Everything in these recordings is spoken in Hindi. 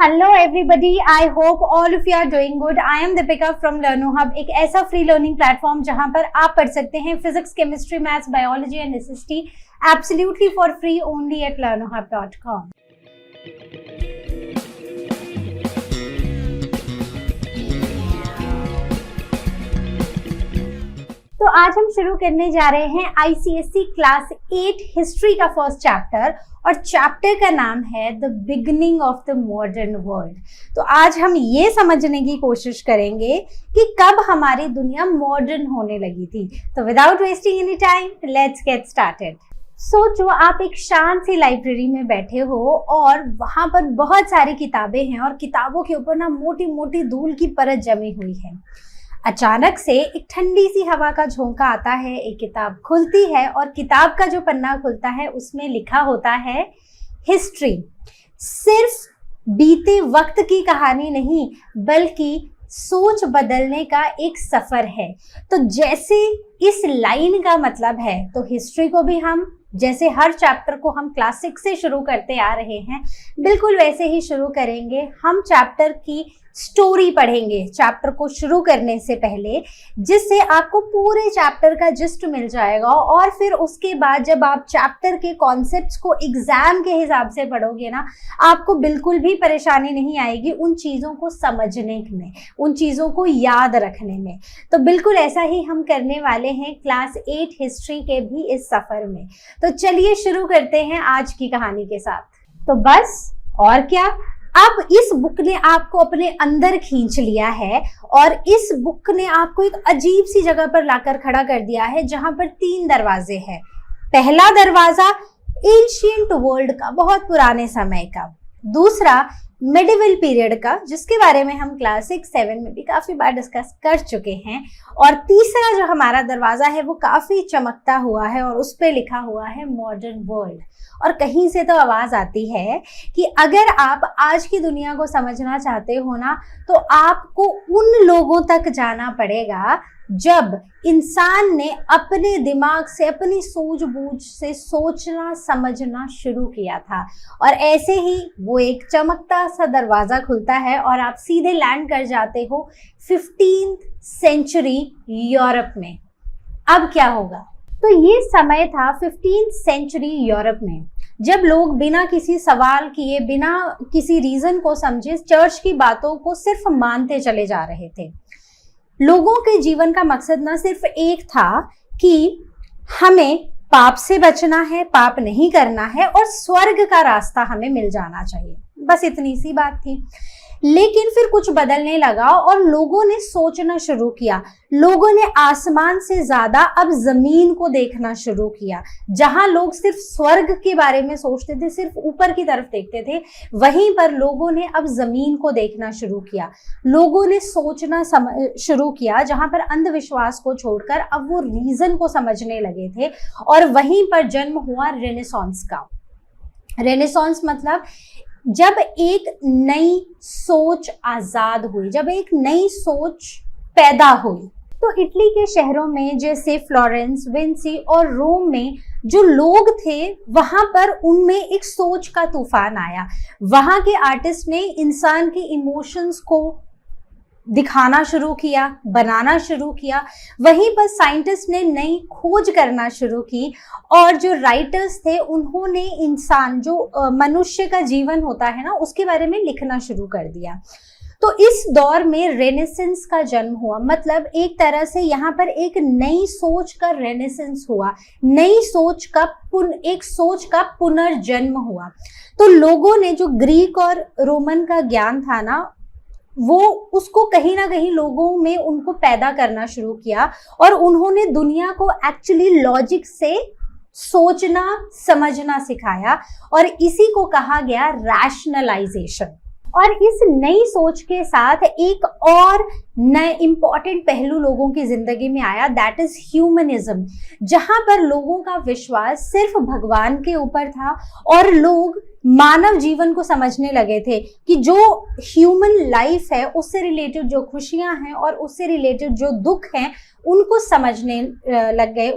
Hello everybody, I hope all of you are doing good. I am Deepika from Learno Hub, एक ऐसा फ्री लर्निंग प्लेटफॉर्म जहां पर आप पढ़ सकते हैं physics, chemistry, maths, biology and SST absolutely for free only at learnohub.com। तो आज हम शुरू करने जा रहे हैं आईसीएसई क्लास 8 हिस्ट्री का फर्स्ट चैप्टर, और चैप्टर का नाम है the beginning of the modern world. तो आज हम ये समझने की कोशिश करेंगे कि कब हमारी दुनिया मॉडर्न होने लगी थी। तो without wasting any time, let's get started. सोचो आप एक शांत सी लाइब्रेरी में बैठे हो और वहां पर बहुत सारी किताबें हैं और किताबों के ऊपर ना मोटी मोटी धूल की परत जमी हुई है। अचानक से एक ठंडी सी हवा का झोंका आता है, एक किताब खुलती है और किताब का जो पन्ना खुलता है उसमें लिखा होता है हिस्ट्री। सिर्फ बीते वक्त की कहानी नहीं, बल्कि सोच बदलने का एक सफर है। तो जैसे इस लाइन का मतलब है, तो हिस्ट्री को भी हम जैसे हर चैप्टर को हम क्लास 6 से शुरू करते आ रहे हैं, बिल्कुल वैसे ही शुरू करेंगे। हम चैप्टर की स्टोरी पढ़ेंगे चैप्टर को शुरू करने से पहले, जिससे आपको पूरे चैप्टर का जिस्ट मिल जाएगा। और फिर उसके बाद जब आप चैप्टर के कॉन्सेप्ट्स को एग्जाम के हिसाब से पढ़ोगे ना, आपको बिल्कुल भी परेशानी नहीं आएगी उन चीज़ों को समझने में, उन चीज़ों को याद रखने में। तो बिल्कुल ऐसा ही हम करने वाले हैं क्लास 8 हिस्ट्री के भी इस सफ़र में। तो चलिए शुरू करते हैं आज की कहानी के साथ। तो बस और क्या, अब इस बुक ने आपको अपने अंदर खींच लिया है और इस बुक ने आपको एक अजीब सी जगह पर लाकर खड़ा कर दिया है जहां पर 3 दरवाजे हैं। पहला दरवाजा एंशिएंट वर्ल्ड का, बहुत पुराने समय का। दूसरा मिडिवल पीरियड का, जिसके बारे में हम क्लास 6-7 में भी काफी बार डिस्कस कर चुके हैं। और तीसरा जो हमारा दरवाजा है वो काफी चमकता हुआ है और उस पे लिखा हुआ है मॉडर्न वर्ल्ड। और कहीं से तो आवाज आती है कि अगर आप आज की दुनिया को समझना चाहते हो ना, तो आपको उन लोगों तक जाना पड़ेगा जब इंसान ने अपने दिमाग से, अपनी सूझबूझ से सोचना समझना शुरू किया था। और ऐसे ही वो एक चमकता सा दरवाजा खुलता है और आप सीधे लैंड कर जाते हो 15th सेंचुरी यूरोप में। अब क्या होगा? तो ये समय था 15th सेंचुरी यूरोप में, जब लोग बिना किसी सवाल किए, बिना किसी रीजन को समझे चर्च की बातों को सिर्फ मानते चले जा रहे थे। लोगों के जीवन का मकसद ना सिर्फ एक था कि हमें पाप से बचना है, पाप नहीं करना है और स्वर्ग का रास्ता हमें मिल जाना चाहिए, बस इतनी सी बात थी। लेकिन फिर कुछ बदलने लगा और लोगों ने सोचना शुरू किया। लोगों ने आसमान से ज्यादा अब जमीन को देखना शुरू किया। जहां लोग सिर्फ स्वर्ग के बारे में सोचते थे, सिर्फ ऊपर की तरफ देखते थे, वहीं पर लोगों ने अब जमीन को देखना शुरू किया। लोगों ने सोचना शुरू किया, जहां पर अंधविश्वास को छोड़कर अब वो रीजन को समझने लगे थे। और वहीं पर जन्म हुआ रेनेसांस का। रेनेसांस मतलब जब एक नई सोच आजाद हुई, जब एक नई सोच पैदा हुई। तो इटली के शहरों में जैसे फ्लोरेंस, विंसी और रोम में जो लोग थे, वहां पर उनमें एक सोच का तूफान आया। वहां के आर्टिस्ट ने इंसान के इमोशंस को दिखाना शुरू किया, बनाना शुरू किया। वहीं पर साइंटिस्ट ने नई खोज करना शुरू की और जो राइटर्स थे उन्होंने इंसान, जो मनुष्य का जीवन होता है ना, उसके बारे में लिखना शुरू कर दिया। तो इस दौर में रेनेसेंस का जन्म हुआ। मतलब एक तरह से यहाँ पर एक नई सोच का रेनेसेंस हुआ, नई सोच का एक सोच का पुनर्जन्म हुआ। तो लोगों ने जो ग्रीक और रोमन का ज्ञान था ना, वो उसको कहीं ना कहीं लोगों में उनको पैदा करना शुरू किया और उन्होंने दुनिया को एक्चुअली लॉजिक से सोचना समझना सिखाया और इसी को कहा गया रैशनलाइजेशन। और इस नई सोच के साथ एक और नए इंपॉर्टेंट पहलू लोगों की जिंदगी में आया, दैट इज ह्यूमनिज्म, जहां पर लोगों का विश्वास सिर्फ भगवान के ऊपर था और लोग मानव जीवन को समझने लगे थे कि जो ह्यूमन लाइफ है उससे रिलेटेड जो खुशियां हैं और उससे रिलेटेड जो दुख हैं उनको समझने लग गए,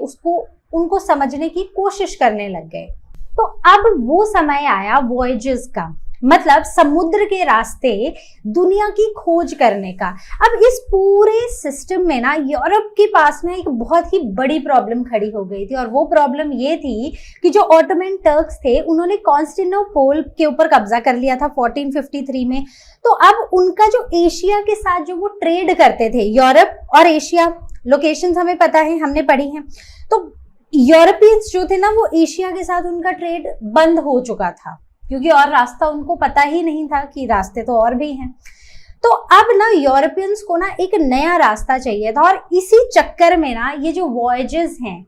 उनको समझने की कोशिश करने लग गए। तो अब वो समय आया वॉयजेस का। मतलब समुद्र के रास्ते दुनिया की खोज करने का। अब इस पूरे सिस्टम में ना यूरोप के पास ना एक बहुत ही बड़ी प्रॉब्लम खड़ी हो गई थी, और वो प्रॉब्लम ये थी कि जो ऑटोमन टर्क्स थे उन्होंने कॉन्स्टेंटिनोपल के ऊपर कब्जा कर लिया था 1453 में। तो अब उनका जो एशिया के साथ जो वो ट्रेड करते थे, यूरोप और एशिया, लोकेशंस हमें पता है, हमने पढ़ी हैं, तो यूरोपियंस जो थे ना वो एशिया के साथ उनका ट्रेड बंद हो चुका था, क्योंकि और रास्ता उनको पता ही नहीं था कि रास्ते तो और भी हैं। तो अब ना यूरोपियंस को ना एक नया रास्ता चाहिए था, और इसी चक्कर में ना ये जो वॉयजेस हैं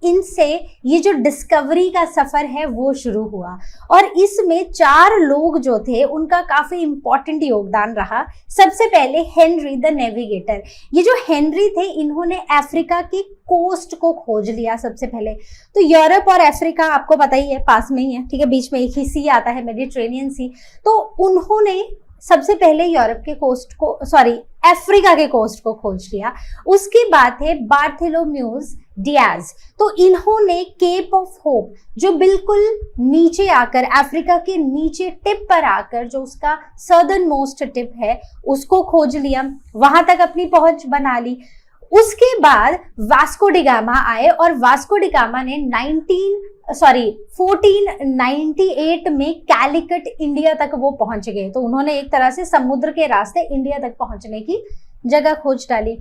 इनसे ये जो डिस्कवरी का सफर है वो शुरू हुआ, और इसमें 4 लोग जो थे उनका काफी इंपॉर्टेंट योगदान रहा। सबसे पहले हेनरी द नेविगेटर। ये जो हेनरी थे इन्होंने अफ्रीका के कोस्ट को खोज लिया सबसे पहले। तो यूरोप और अफ्रीका आपको पता ही है पास में ही है, ठीक है, बीच में एक ही सी आता है, मेडिटेरेनियन सी। तो उन्होंने सबसे पहले यूरोप के कोस्ट को, अफ्रीका के कोस्ट को खोज लिया। उसके बाद थे बार्थोलोम्यूज डियाज। तो इन्होंने केप ऑफ होप, जो बिल्कुल नीचे आकर, अफ्रीका के नीचे टिप पर आकर, जो उसका सदर्न मोस्ट टिप है, उसको खोज लिया, वहां तक अपनी पहुंच बना ली। उसके बाद वास्को डी गामा आए, और वास्को डी गामा ने 1498 में कैलिकट इंडिया तक वो पहुंच गए। तो उन्होंने एक तरह से समुद्र के रास्ते इंडिया तक पहुंचने की जगह खोज डाली।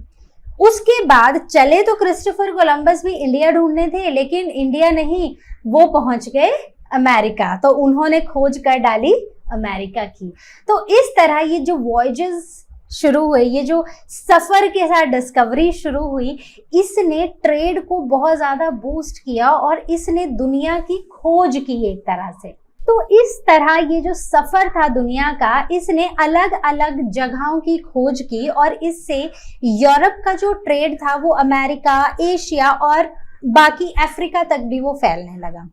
उसके बाद चले तो क्रिस्टोफर कोलंबस भी इंडिया ढूंढने थे, लेकिन इंडिया नहीं, वो पहुंच गए अमेरिका। तो उन्होंने खोज कर डाली अमेरिका की। तो इस तरह ये जो वॉयजेस शुरू हुए, ये जो सफर के साथ डिस्कवरी शुरू हुई, इसने ट्रेड को बहुत ज्यादा बूस्ट किया, और इसने दुनिया की खोज की एक तरह से। तो इस तरह ये जो सफर था दुनिया का, इसने अलग अलग जगहों की खोज की, और इससे यूरोप का जो ट्रेड था वो अमेरिका, एशिया और बाकी अफ्रीका तक भी वो फैलने लगा।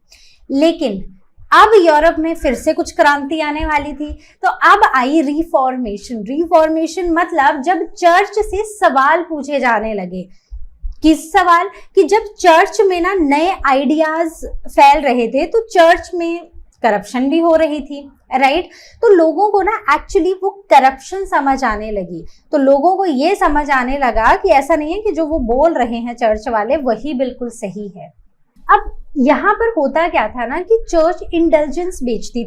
लेकिन अब यूरोप में फिर से कुछ क्रांति आने वाली थी। तो अब आई रिफॉर्मेशन मतलब जब चर्च से सवाल पूछे जाने लगे। किस सवाल? कि जब चर्च में ना नए आइडियाज फैल रहे थे, तो चर्च में करप्शन भी हो रही थी, राइट। तो लोगों को ना एक्चुअली वो करप्शन समझ आने लगी। तो लोगों को ये समझ आने लगा कि ऐसा नहीं है कि जो वो बोल रहे हैं चर्च वाले वही बिल्कुल सही है। अब यहाँ पर होता क्या था ना कि चर्च इंटेलिजेंस बेचती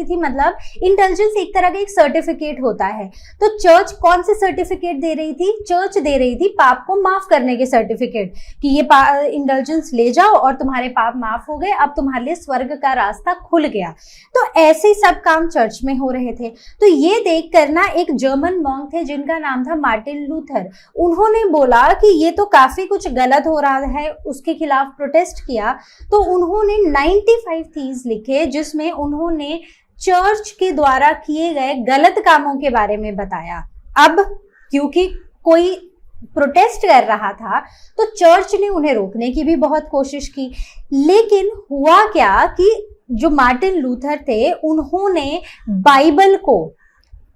थी, मतलब इंटेलिजेंस एक तरह का एक सर्टिफिकेट होता है। तो चर्च कौन से सर्टिफिकेट दे रही थी? चर्च दे रही थी पाप को माफ करने के सर्टिफिकेट, कि ये इंटेलिजेंस ले जाओ और तुम्हारे पाप माफ हो गए, अब तुम्हारे लिए स्वर्ग का रास्ता खुल गया। तो ऐसे सब काम चर्च में हो रहे थे। तो ये देख कर ना एक जर्मन मॉन्क थे जिनका नाम था मार्टिन लूथर। उन्होंने बोला कि ये तो काफी कुछ गलत हो रहा है, उसके खिलाफ प्रोटेस्ट किया। तो उन्होंने 95 थीस लिखे, जिसमें उन्होंने चर्च के द्वारा किए गए गलत कामों के बारे में बताया। अब क्योंकि कोई प्रोटेस्ट कर रहा था तो चर्च ने उन्हें रोकने की भी बहुत कोशिश की, लेकिन हुआ क्या कि जो मार्टिन लूथर थे उन्होंने बाइबल को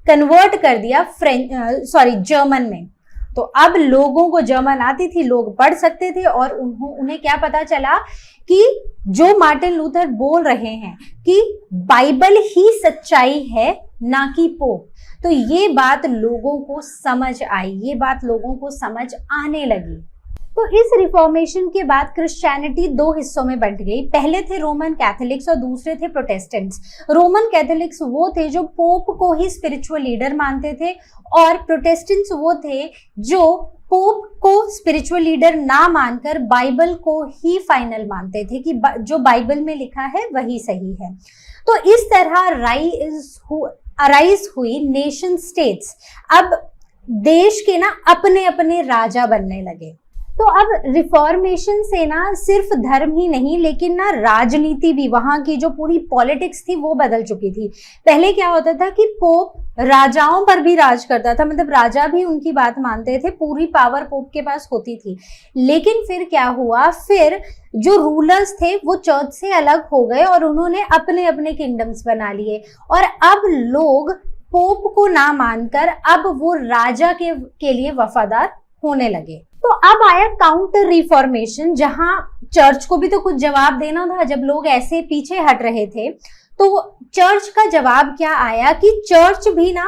कन्वर्ट कर दिया जर्मन में। तो अब लोगों को जर्मन आती थी, लोग पढ़ सकते थे, और उन्हें क्या पता चला कि जो मार्टिन लूथर बोल रहे हैं कि बाइबल ही सच्चाई है, ना कि पोप। तो ये बात लोगों को समझ आई, ये बात लोगों को समझ आने लगी। तो इस रिफॉर्मेशन के बाद क्रिश्चियनिटी 2 हिस्सों में बंट गई। पहले थे रोमन कैथोलिक्स और दूसरे थे प्रोटेस्टेंट्स। रोमन कैथोलिक्स वो थे जो पोप को ही स्पिरिचुअल लीडर मानते थे, और प्रोटेस्टेंट्स वो थे जो पोप को स्पिरिचुअल लीडर ना मानकर बाइबल को ही फाइनल मानते थे कि जो बाइबल में लिखा है वही सही है। तो इस तरह अराइज हुई नेशन स्टेट्स। अब देश के ना अपने अपने राजा बनने लगे। तो अब रिफॉर्मेशन से ना सिर्फ धर्म ही नहीं, लेकिन ना राजनीति भी, वहां की जो पूरी पॉलिटिक्स थी वो बदल चुकी थी। पहले क्या होता था कि पोप राजाओं पर भी राज करता था, मतलब राजा भी उनकी बात मानते थे, पूरी पावर पोप के पास होती थी। लेकिन फिर क्या हुआ, फिर जो रूलर्स थे वो चर्च से अलग हो गए और उन्होंने अपने अपने किंगडम्स बना लिए, और अब लोग पोप को ना मानकर अब वो राजा के लिए वफादार होने लगे। तो अब आया काउंटर रिफॉर्मेशन, जहां चर्च को भी तो कुछ जवाब देना था जब लोग ऐसे पीछे हट रहे थे। तो चर्च का जवाब क्या आया कि चर्च भी ना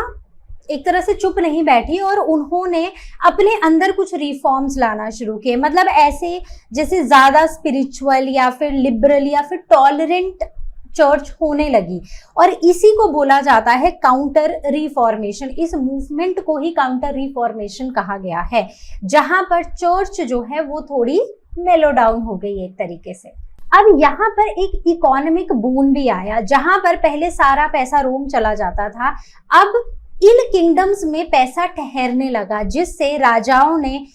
एक तरह से चुप नहीं बैठी और उन्होंने अपने अंदर कुछ रिफॉर्म्स लाना शुरू किए। मतलब ऐसे जैसे ज्यादा स्पिरिचुअल या फिर लिबरल या फिर टॉलरेंट चर्च होने लगी, और इसी को बोला जाता है काउंटर रिफॉर्मेशन। इस मूवमेंट को ही काउंटर रिफॉर्मेशन कहा गया है, जहां पर चर्च जो है वो थोड़ी मेलो डाउन हो गई एक तरीके से। अब यहाँ पर एक इकोनॉमिक बूम भी आया, जहां पर पहले सारा पैसा रोम चला जाता था, अब इन किंगडम्स में पैसा ठहरने लगा, जिससे राजाओं ने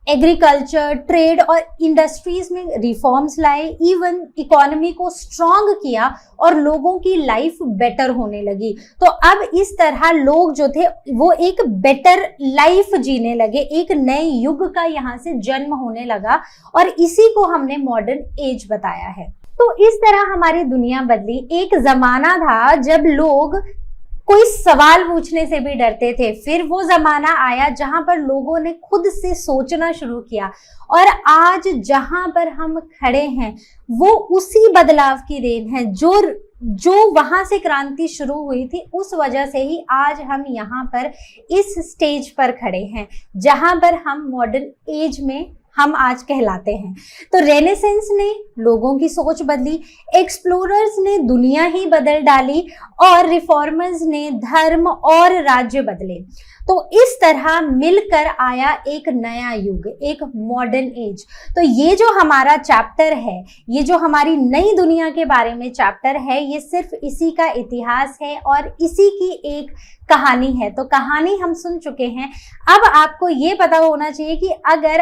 एग्रीकल्चर, ट्रेड और इंडस्ट्रीज में रिफॉर्म्स लाए, इवन इकोनॉमी को स्ट्रॉन्ग किया और लोगों की लाइफ बेटर होने लगी। तो अब इस तरह लोग जो थे वो एक बेटर लाइफ जीने लगे, एक नए युग का यहाँ से जन्म होने लगा, और इसी को हमने मॉडर्न एज बताया है। तो इस तरह हमारी दुनिया बदली। एक जमाना था जब लोग कोई सवाल पूछने से भी डरते थे, फिर वो जमाना आया जहां पर लोगों ने खुद से सोचना शुरू किया, और आज जहां पर हम खड़े हैं वो उसी बदलाव की देन है। जो वहां से क्रांति शुरू हुई थी, उस वजह से ही आज हम यहाँ पर इस स्टेज पर खड़े हैं, जहां पर हम मॉडर्न एज में हम आज कहलाते हैं। तो रेनेसेंस ने लोगों की सोच बदली, एक्सप्लोरर्स ने दुनिया ही बदल डाली, और रिफॉर्मर्स ने धर्म और राज्य बदले। तो इस तरह मिलकर आया एक नया युग, एक मॉडर्न एज। तो ये जो हमारा चैप्टर है, ये जो हमारी नई दुनिया के बारे में चैप्टर है, ये सिर्फ इसी का इतिहास है और इसी की एक कहानी है। तो कहानी हम सुन चुके हैं। अब आपको ये पता होना चाहिए कि अगर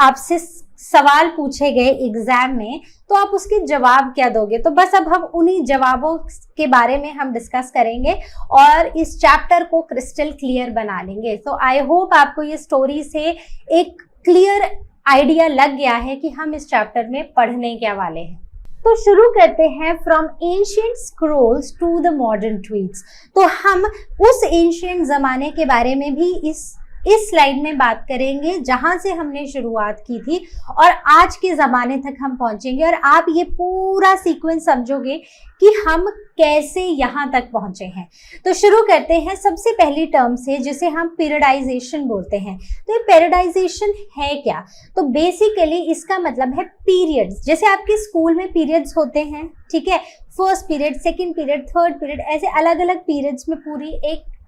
आपसे सवाल पूछे गए एग्जाम में, तो आप उसके जवाब क्या दोगे। तो बस अब हम उन्हीं जवाबों के बारे में हम डिस्कस करेंगे और इस चैप्टर को क्रिस्टल क्लियर बना लेंगे। तो आई होप आपको ये स्टोरी से एक क्लियर आइडिया लग गया है कि हम इस चैप्टर में पढ़ने क्या वाले हैं। तो शुरू करते हैं from ancient scrolls to the modern tweets. तो हम उस एंशिएंट जमाने के बारे में भी इस स्लाइड में बात करेंगे, जहां से हमने शुरुआत की थी और आज के ज़माने तक हम पहुंचेंगे, और आप ये पूरा सीक्वेंस समझोगे कि हम कैसे यहाँ तक पहुंचे हैं। तो शुरू करते हैं सबसे पहली टर्म से, जिसे हम पीरियडाइजेशन बोलते हैं। तो ये पीरियडाइजेशन है क्या? तो बेसिकली इसका मतलब है पीरियड्स। जैसे आपके स्कूल में पीरियड्स होते हैं, ठीक है, first period, second period, third period, ऐसे अलग अलग पीरियड्स में पूरी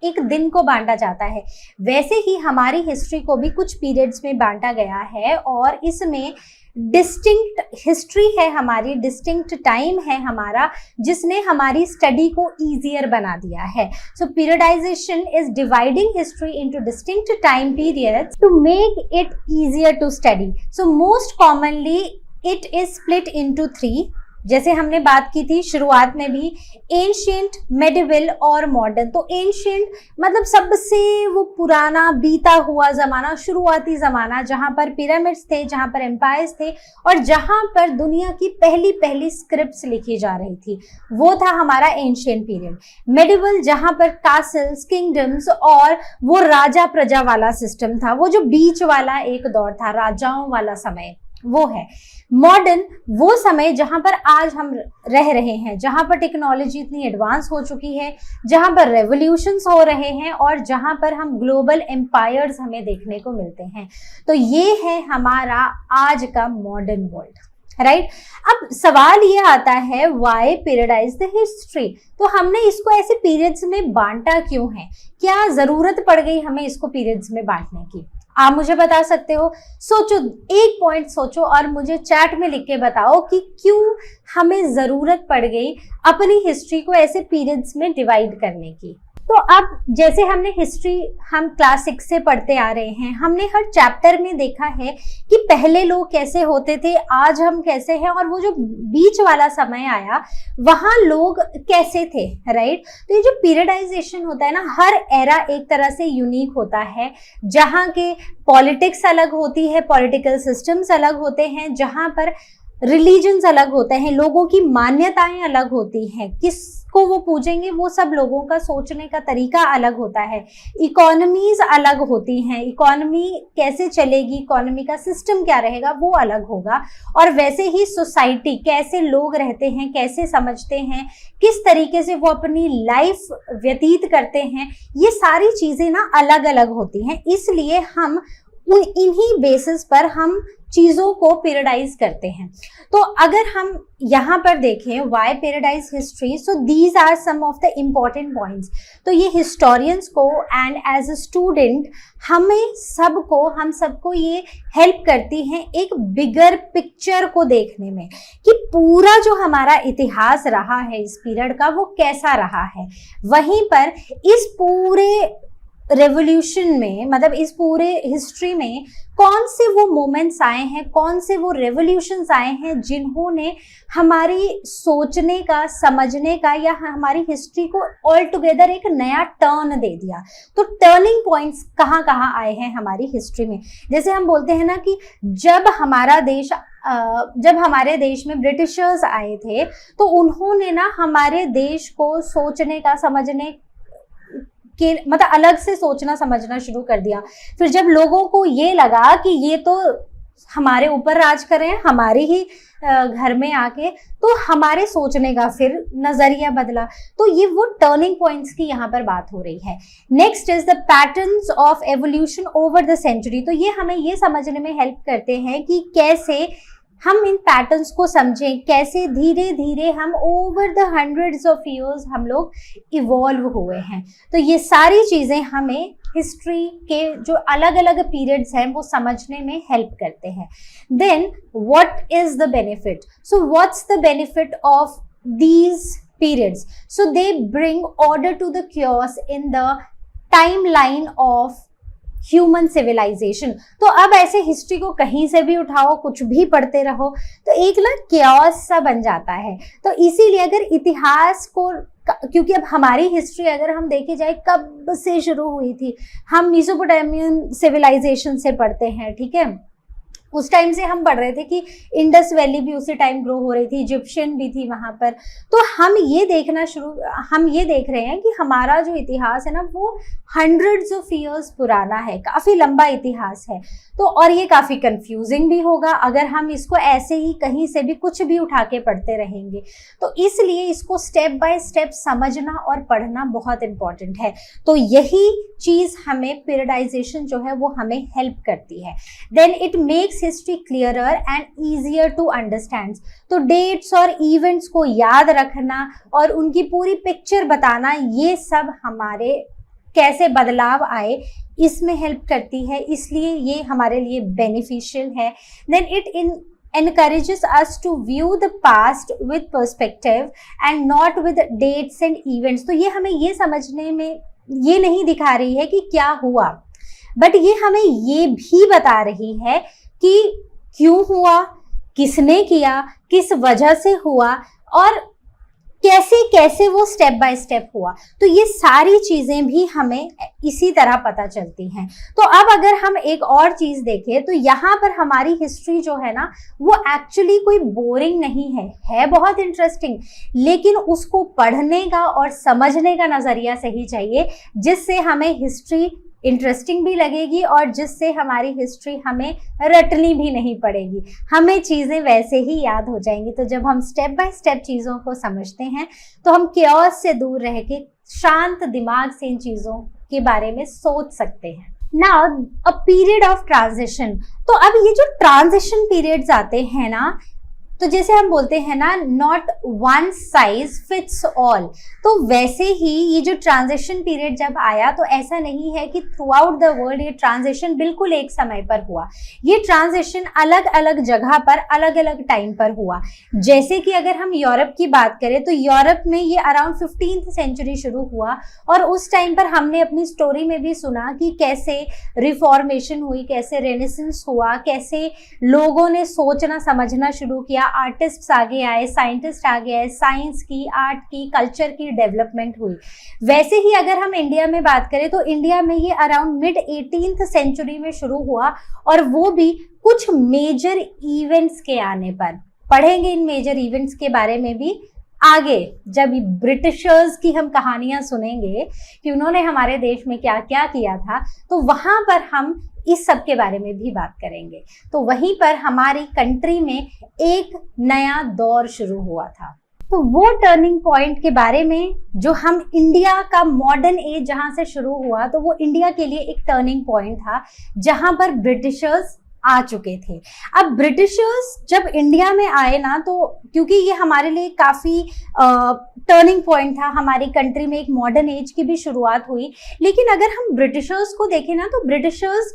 एक दिन को बांटा जाता है। वैसे ही हमारी हिस्ट्री को भी कुछ पीरियड्स में बांटा गया है, और इसमें डिस्टिंक्ट हिस्ट्री है हमारी, डिस्टिंक्ट टाइम है हमारा, जिसने हमारी स्टडी को ईजियर बना दिया है। So periodization is dividing history into distinct time periods to make it easier to study. So most commonly it is split into 3। जैसे हमने बात की थी शुरुआत में भी, एंशिएंट, मेडिवल और मॉडर्न। तो एंशिएंट मतलब सबसे वो पुराना बीता हुआ ज़माना, शुरुआती ज़माना, जहाँ पर पिरामिड्स थे, जहाँ पर एम्पायर्स थे, और जहाँ पर दुनिया की पहली स्क्रिप्ट्स लिखी जा रही थी, वो था हमारा एंशिएंट पीरियड। मेडिवल जहाँ पर कासल्स, किंगडम्स और वो राजा प्रजा वाला सिस्टम था, वो जो बीच वाला एक दौर था, राजाओं वाला समय, वो है। मॉडर्न वो समय जहां पर आज हम रह रहे हैं, जहां पर टेक्नोलॉजी इतनी एडवांस हो चुकी है, जहां पर रेवोल्यूशंस हो रहे हैं, और जहां पर हम ग्लोबल एम्पायर्स हमें देखने को मिलते हैं। तो ये है हमारा आज का मॉडर्न वर्ल्ड, राइट। अब सवाल ये आता है, व्हाई पीरियडाइज द हिस्ट्री। तो हमने इसको ऐसे पीरियड्स में बांटा क्यों है? क्या जरूरत पड़ गई हमें इसको पीरियड्स में बांटने की? आप मुझे बता सकते हो। सोचो, एक पॉइंट सोचो और मुझे चैट में लिख के बताओ कि क्यों हमें जरूरत पड़ गई अपनी हिस्ट्री को ऐसे पीरियड्स में डिवाइड करने की। तो अब जैसे हमने हिस्ट्री हम क्लास 6 से पढ़ते आ रहे हैं, हमने हर चैप्टर में देखा है कि पहले लोग कैसे होते थे, आज हम कैसे हैं, और वो जो बीच वाला समय आया वहाँ लोग कैसे थे, राइट। तो ये जो पीरियडाइजेशन होता है ना, हर एरा एक तरह से यूनिक होता है, जहाँ के पॉलिटिक्स अलग होती है, पॉलिटिकल सिस्टम्स अलग होते हैं, जहाँ पर रिलीजन्स अलग होते हैं, लोगों की मान्यताएं अलग होती हैं, किसको को वो पूजेंगे, वो सब लोगों का सोचने का तरीका अलग होता है, इकोनॉमीज अलग होती हैं, इकोनॉमी कैसे चलेगी, इकोनॉमी का सिस्टम क्या रहेगा वो अलग होगा, और वैसे ही सोसाइटी कैसे लोग रहते हैं, कैसे समझते हैं, किस तरीके से वो अपनी लाइफ व्यतीत करते हैं, ये सारी चीजें ना अलग अलग होती हैं। इसलिए हम इन्हीं बेसिस पर हम चीजों को पीरियडाइज करते हैं। तो अगर हम यहाँ पर देखें why periodize history, so these are some of the important points. तो ये हिस्टोरियंस को एंड एज अ स्टूडेंट हम सबको ये हेल्प करती हैं एक बिगर पिक्चर को देखने में, कि पूरा जो हमारा इतिहास रहा है इस पीरियड का वो कैसा रहा है। वहीं पर इस पूरे रेवोल्यूशन में, मतलब इस पूरे हिस्ट्री में कौन से वो मोमेंट्स आए हैं, कौन से वो रेवोल्यूशंस आए हैं जिन्होंने हमारी सोचने का, समझने का या हमारी हिस्ट्री को ऑल टुगेदर एक नया टर्न दे दिया। तो टर्निंग पॉइंट्स कहाँ कहाँ आए हैं हमारी हिस्ट्री में। जैसे हम बोलते हैं ना कि जब हमारे देश में ब्रिटिशर्स आए थे तो उन्होंने ना हमारे देश को सोचने का, समझने के मतलब अलग से सोचना समझना शुरू कर दिया। फिर जब लोगों को ये लगा कि ये तो हमारे ऊपर राज कर रहे हैं, हमारे ही घर में आके, तो हमारे सोचने का फिर नजरिया बदला। तो ये वो टर्निंग पॉइंट्स की यहाँ पर बात हो रही है। Next is the patterns of evolution over the century. तो ये हमें ये समझने में हेल्प करते हैं कि कैसे हम इन पैटर्न्स को समझें, कैसे धीरे धीरे हम over the hundreds of years हम लोग इवॉल्व हुए हैं। तो ये सारी चीजें हमें हिस्ट्री के जो अलग अलग पीरियड्स हैं वो समझने में हेल्प करते हैं। Then what is the benefit? So what's the benefit of these periods? So they bring order to the chaos in the timeline of human civilisation. तो अब ऐसे हिस्ट्री को कहीं से भी उठाओ, कुछ भी पढ़ते रहो तो एक ना chaos सा बन जाता है। तो इसीलिए अगर इतिहास को, क्योंकि अब हमारी हिस्ट्री अगर हम देखे जाए कब से शुरू हुई थी, हम मेसोपोटामियन सिविलाइजेशन से पढ़ते हैं, ठीक है। उस टाइम से हम पढ़ रहे थे कि इंडस वैली भी उसी टाइम ग्रो हो रही थी, इजिप्शियन भी थी वहां पर। तो हम ये देख रहे हैं कि हमारा जो इतिहास है ना वो हंड्रेड्स ऑफ ईयर्स पुराना है, काफी लंबा इतिहास है। तो और ये काफी कंफ्यूजिंग भी होगा अगर हम इसको ऐसे ही कहीं से भी कुछ भी उठा के पढ़ते रहेंगे। तो इसलिए इसको स्टेप बाय स्टेप समझना और पढ़ना बहुत इंपॉर्टेंट है। तो यही चीज हमें पीरियडाइजेशन जो है वो हमें हेल्प करती है। Then it makes history clearer and easier to understand. तो डेट्स और इवेंट्स को याद रखना और उनकी पूरी पिक्चर बताना, ये सब हमारे कैसे बदलाव आए इसमें हेल्प करती है, इसलिए ये हमारे लिए बेनिफिशियल है। Then it encourages us to view the past with perspective and not with dates and events। तो ये हमें ये समझने में ये नहीं दिखा रही है कि क्या हुआ, बट ये हमें ये भी बता रही है कि क्यों हुआ, किसने किया, किस वजह से हुआ और कैसे कैसे वो स्टेप बाय स्टेप हुआ। तो ये सारी चीजें भी हमें इसी तरह पता चलती हैं। तो अब अगर हम एक और चीज देखें तो यहाँ पर हमारी हिस्ट्री जो है ना वो एक्चुअली कोई बोरिंग नहीं है बहुत इंटरेस्टिंग, लेकिन उसको पढ़ने का और समझने का नजरिया सही चाहिए, जिससे हमें हिस्ट्री इंटरेस्टिंग भी लगेगी और जिससे हमारी हिस्ट्री हमें रटनी भी नहीं पड़ेगी, हमें चीज़ें वैसे ही याद हो जाएंगी। तो जब हम स्टेप बाय स्टेप चीज़ों को समझते हैं तो हम chaos से दूर रह के शांत दिमाग से इन चीज़ों के बारे में सोच सकते हैं। Now a period of transition. तो अब ये जो ट्रांजिशन पीरियड्स आते हैं ना, तो जैसे हम बोलते हैं ना not one size fits all, तो वैसे ही ये जो ट्रांजिशन पीरियड जब आया तो ऐसा नहीं है कि थ्रू आउट द वर्ल्ड ये ट्रांजिशन बिल्कुल एक समय पर हुआ। ये ट्रांजिशन अलग अलग जगह पर अलग अलग टाइम पर हुआ। जैसे कि अगर हम यूरोप की बात करें तो यूरोप में ये अराउंड 15th सेंचुरी शुरू हुआ और उस टाइम पर हमने अपनी स्टोरी में भी सुना कि कैसे रिफॉर्मेशन हुई, कैसे रेनेसेंस हुआ, कैसे लोगों ने सोचना समझना शुरू किया, आर्टिस्ट्स आगे आए, साइंटिस्ट आगे आए, साइंस की, आर्ट की, कल्चर की डेवलपमेंट हुई। वैसे ही अगर हम इंडिया में बात करें तो इंडिया में ये अराउंड मिड 18th सेंचुरी में शुरू हुआ और वो भी कुछ मेजर इवेंट्स के आने पर। पढ़ेंगे इन मेजर इवेंट्स के बारे में भी आगे जब ब्रिटिशर्स की हम कहानियां सुनेंगे कि उन्होंने हमारे देश में क्या क्या किया था, तो वहां पर हम इस सब के बारे में भी बात करेंगे। तो वहीं पर हमारी कंट्री में एक नया दौर शुरू हुआ था। तो वो टर्निंग पॉइंट के बारे में जो हम इंडिया का मॉडर्न एज जहां से शुरू हुआ, तो वो इंडिया के लिए एक टर्निंग पॉइंट था जहां पर ब्रिटिशर्स आ चुके थे। अब ब्रिटिशर्स जब इंडिया में आए ना, तो क्योंकि ये हमारे लिए काफी टर्निंग पॉइंट था, हमारी कंट्री में एक मॉडर्न एज की भी शुरुआत हुई। लेकिन अगर हम ब्रिटिशर्स को देखें ना, तो ब्रिटिशर्स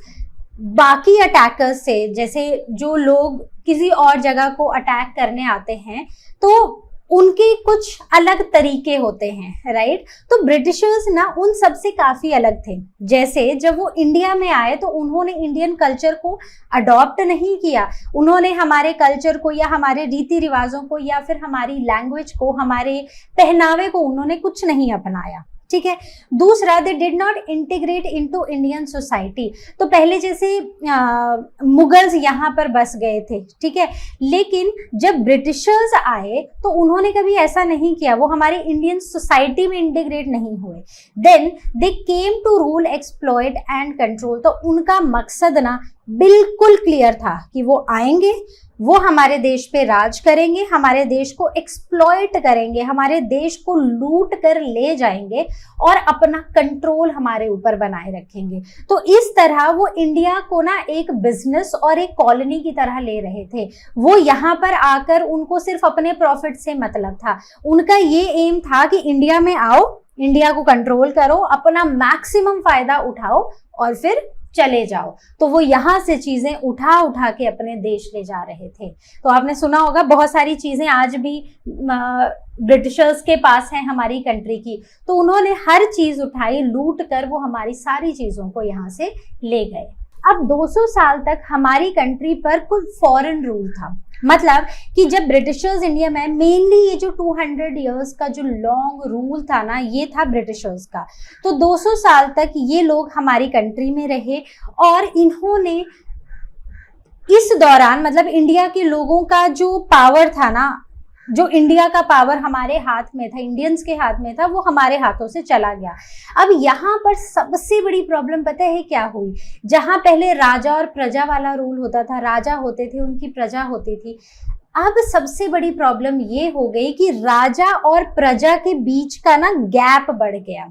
बाकी अटैकर्स से, जैसे जो लोग किसी और जगह को अटैक करने आते हैं, तो उनके कुछ अलग तरीके होते हैं, राइट। तो ब्रिटिशर्स ना उन सब से काफी अलग थे। जैसे जब वो इंडिया में आए तो उन्होंने इंडियन कल्चर को अडॉप्ट नहीं किया, उन्होंने हमारे कल्चर को या हमारे रीति रिवाजों को या फिर हमारी लैंग्वेज को, हमारे पहनावे को उन्होंने कुछ नहीं अपनाया, ठीक है। दूसरा, they did not integrate into Indian society. तो पहले जैसे मुगल्स यहाँ पर बस गए थे, ठीक है, लेकिन जब ब्रिटिशर्स आए तो उन्होंने कभी ऐसा नहीं किया, वो हमारे इंडियन सोसाइटी में इंटीग्रेट नहीं हुए। Then they came to rule, exploit and control. तो उनका मकसद ना बिल्कुल क्लियर था कि वो आएंगे, वो हमारे देश पे राज करेंगे, हमारे देश को एक्सप्लॉइट करेंगे, हमारे देश को लूट कर ले जाएंगे और अपना कंट्रोल हमारे ऊपर बनाए रखेंगे। तो इस तरह वो इंडिया को ना एक बिजनेस और एक कॉलोनी की तरह ले रहे थे। वो यहाँ पर आकर उनको सिर्फ अपने प्रॉफिट से मतलब था। उनका ये एम था कि इंडिया में आओ, इंडिया को कंट्रोल करो, अपना मैक्सिमम फायदा उठाओ और फिर चले जाओ। तो वो यहाँ से चीजें उठा उठा के अपने देश ले जा रहे थे। तो आपने सुना होगा बहुत सारी चीजें आज भी ब्रिटिशर्स के पास है हमारी कंट्री की, तो उन्होंने हर चीज उठाई, लूट कर वो हमारी सारी चीजों को यहाँ से ले गए। अब 200 साल तक हमारी कंट्री पर कुल फॉरेन रूल था। मतलब कि जब ब्रिटिशर्स इंडिया में, मेनली ये जो 200 इयर्स का जो लॉन्ग रूल था ना, ये था ब्रिटिशर्स का। तो 200 साल तक ये लोग हमारी कंट्री में रहे और इन्होंने इस दौरान, मतलब इंडिया के लोगों का जो पावर था ना, जो इंडिया का पावर हमारे हाथ में था, इंडियंस के हाथ में था, वो हमारे हाथों से चला गया। अब यहाँ पर सबसे बड़ी प्रॉब्लम पता है क्या हुई? जहाँ पहले राजा और प्रजा वाला रूल होता था, राजा होते थे, उनकी प्रजा होती थी, अब सबसे बड़ी प्रॉब्लम ये हो गई कि राजा और प्रजा के बीच का ना गैप बढ़ गया।